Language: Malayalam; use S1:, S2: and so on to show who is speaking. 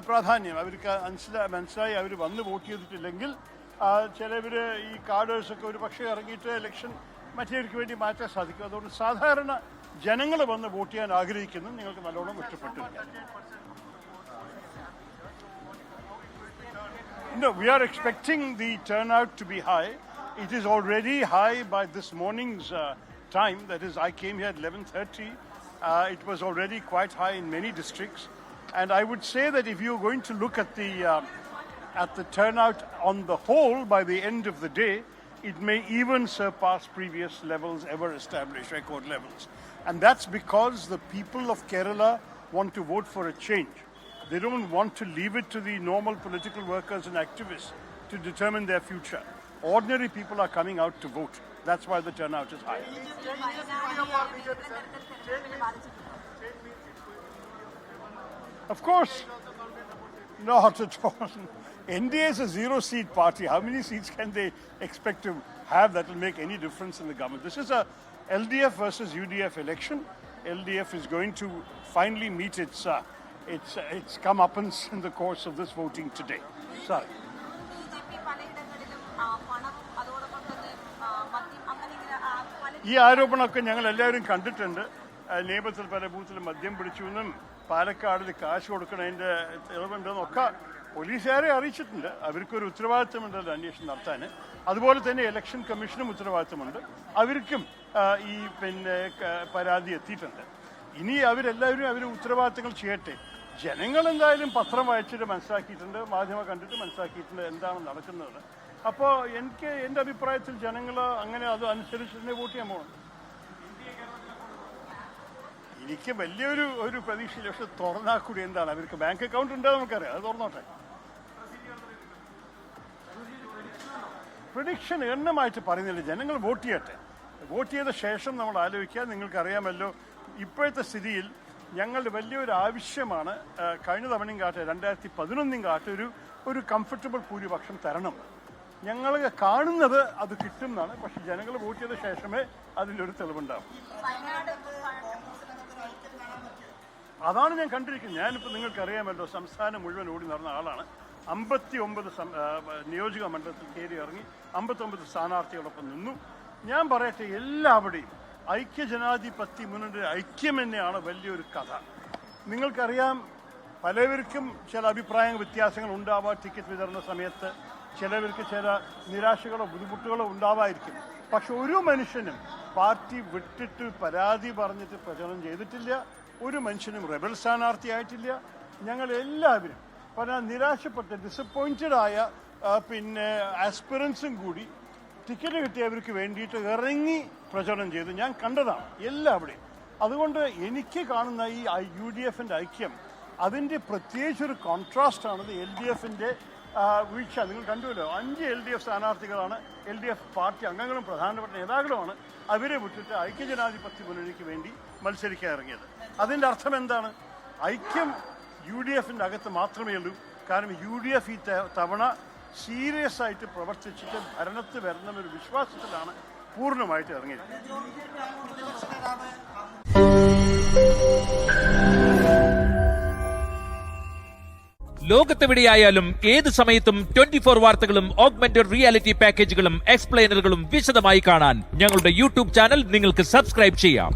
S1: പ്രാധാന്യം. അവർക്ക് മനസ്സിലായി അവർ വന്ന് വോട്ട് ചെയ്തിട്ടില്ലെങ്കിൽ ചിലവർ ഈ കാർഡേഴ്സൊക്കെ ഒരു പക്ഷേ ഇറങ്ങിയിട്ട് ഇലക്ഷൻ മറ്റേവർക്ക് വേണ്ടി മാറ്റാൻ സാധിക്കും. അതുകൊണ്ട് സാധാരണ ജനങ്ങൾ വന്ന് വോട്ട് ചെയ്യാൻ ആഗ്രഹിക്കുന്നു. നിങ്ങൾക്ക് നല്ലോണം ഇഷ്ടപ്പെട്ടിരിക്കാം. No, we are expecting the turnout to be high. It is already high by this morning's time. That is, I came here at 11:30. It was already quite high in many districts. And I would say that if you're going to look at the turnout on the whole, by the end of the day, it may even surpass previous levels ever established, record levels. And that's because the people of Kerala want to vote for a change. They don't want to leave it to the normal political workers and activists to determine their future. Ordinary people are coming out to vote. That's why the turnout is high. Of course, not at all. NDA is a zero-seat party. How many seats can they expect to have that will make any difference in the government? This is a LDF versus UDF election. LDF is going to finally meet its comeuppance in the course of this voting today. Sorry. ഈ ആരോപണമൊക്കെ ഞങ്ങൾ എല്ലാവരും കണ്ടിട്ടുണ്ട്. നേമത്തിൽ പല ബൂത്തിലും മദ്യം പിടിച്ചുവെന്നും പാലക്കാടിൽ കാശ് കൊടുക്കണതിൻ്റെ തെളിവുണ്ടെന്നൊക്കെ പോലീസുകാരെ അറിയിച്ചിട്ടുണ്ട്. അവർക്കൊരു ഉത്തരവാദിത്തമുണ്ടല്ലോ അന്വേഷണം നടത്താൻ. അതുപോലെ തന്നെ ഇലക്ഷൻ കമ്മീഷനും ഉത്തരവാദിത്തമുണ്ട്. അവർക്കും ഈ പരാതി എത്തിയിട്ടുണ്ട്. ഇനി അവരെല്ലാവരും അവർ ഉത്തരവാദിത്തങ്ങൾ ചെയ്യട്ടെ. ജനങ്ങൾ എന്തായാലും പത്രം വായിച്ചിട്ട് മനസ്സിലാക്കിയിട്ടുണ്ട്, മാധ്യമം കണ്ടിട്ട് മനസ്സിലാക്കിയിട്ടുണ്ട് എന്താണ് നടക്കുന്നത്. അപ്പോൾ എൻ്റെ അഭിപ്രായത്തിൽ ജനങ്ങൾ അങ്ങനെ അത് അനുസരിച്ച് തന്നെ വോട്ട് ചെയ്യാൻ പോകണം. എനിക്ക് വലിയൊരു പ്രതീക്ഷയില്ല. പക്ഷെ തുറന്നാൽ കൂടി എന്താണ്, അവർക്ക് ബാങ്ക് അക്കൗണ്ട് ഉണ്ടോ നമുക്കറിയാം, അത് തുറന്നോട്ടെ. പ്രഡിക്ഷൻ എണ്ണമായിട്ട് പറയുന്നില്ല, ജനങ്ങൾ വോട്ട് ചെയ്യട്ടെ. വോട്ട് ചെയ്ത ശേഷം നമ്മൾ ആലോചിക്കുക. നിങ്ങൾക്കറിയാമല്ലോ ഇപ്പോഴത്തെ സ്ഥിതിയിൽ ഞങ്ങളുടെ വലിയൊരു ആവശ്യമാണ് കഴിഞ്ഞ തവണയും കാട്ടെ 2011 കാട്ടെ ഒരു കംഫർട്ടബിൾ ഭൂരിപക്ഷം തരണം. ഞങ്ങൾ കാണുന്നത് അത് കിട്ടും എന്നാണ്. പക്ഷെ ജനങ്ങൾ വോട്ട് ചെയ്ത ശേഷമേ അതിലൊരു തെളിവുണ്ടാവും. അതാണ് ഞാൻ കണ്ടിരിക്കുന്നത്. ഞാനിപ്പോൾ നിങ്ങൾക്കറിയാമല്ലോ സംസ്ഥാനം മുഴുവൻ ഓടി നടന്ന ആളാണ്. 59 നിയോജക മണ്ഡലത്തിൽ കയറി ഇറങ്ങി 59 സ്ഥാനാർത്ഥികളൊപ്പം നിന്നു. ഞാൻ പറയട്ടെ, എല്ലാവരുടെയും ഐക്യജനാധിപത്യ മുന്നണിയുടെ ഐക്യം തന്നെയാണ് വലിയൊരു കഥ. നിങ്ങൾക്കറിയാം, പലവർക്കും ചില അഭിപ്രായ വ്യത്യാസങ്ങൾ ഉണ്ടാവാം ടിക്കറ്റ് വിതരണ സമയത്ത്. ചിലവർക്ക് ചില നിരാശകളോ ബുദ്ധിമുട്ടുകളോ ഉണ്ടാവായിരിക്കും. പക്ഷെ ഒരു മനുഷ്യനും പാർട്ടി വിട്ടിട്ട് പരാതി പറഞ്ഞിട്ട് പ്രചരണം ചെയ്തിട്ടില്ല. ഒരു മനുഷ്യനും റെബൽ സ്ഥാനാർത്ഥിയായിട്ടില്ല. ഞങ്ങൾ എല്ലാവരും നിരാശപ്പെട്ട് ഡിസപ്പോയിന്റഡ് ആയ ആസ്പിറൻസും കൂടി ടിക്കറ്റ് കിട്ടിയവർക്ക് വേണ്ടിയിട്ട് ഇറങ്ങി പ്രചരണം ചെയ്തു. ഞാൻ കണ്ടതാണ് എല്ലാവിടെയും. അതുകൊണ്ട് എനിക്ക് കാണുന്ന ഈ UDFന്റെ ഐക്യം, അതിൻ്റെ പ്രത്യേകിച്ചൊരു കോൺട്രാസ്റ്റാണത് LDFന്റെ വീഴ്ച. നിങ്ങൾ കണ്ടുവല്ലോ, 5 LDF സ്ഥാനാർത്ഥികളാണ്, LDF പാർട്ടി അംഗങ്ങളും പ്രധാനപ്പെട്ട നേതാക്കളുമാണ് അവരെ വിട്ടിട്ട് ഐക്യജനാധിപത്യ മുന്നണിക്ക് വേണ്ടി മത്സരിക്കാൻ ഇറങ്ങിയത്. അതിൻ്റെ അർത്ഥം എന്താണ്? ഐക്യം UDFന്റെ അകത്ത് മാത്രമേ ഉള്ളൂ. കാരണം UDF ഈ തവണ സീരിയസ് ആയിട്ട് പ്രവർത്തിച്ചിട്ട് ഭരണത്തിൽ വരുന്നൊരു വിശ്വാസത്തിലാണ് പൂർണ്ണമായിട്ട് ഇറങ്ങിയത്.
S2: ലോകത്തെവിടെയായാലും ഏത് സമയത്തും 24 വാർത്തകളും ഓഗ്മെന്റഡ് റിയാലിറ്റി പാക്കേജുകളും എക്സ്പ്ലെയിനറുകളും വിശദമായി കാണാൻ ഞങ്ങളുടെ യൂട്യൂബ് ചാനൽ നിങ്ങൾക്ക് സബ്സ്ക്രൈബ് ചെയ്യാം.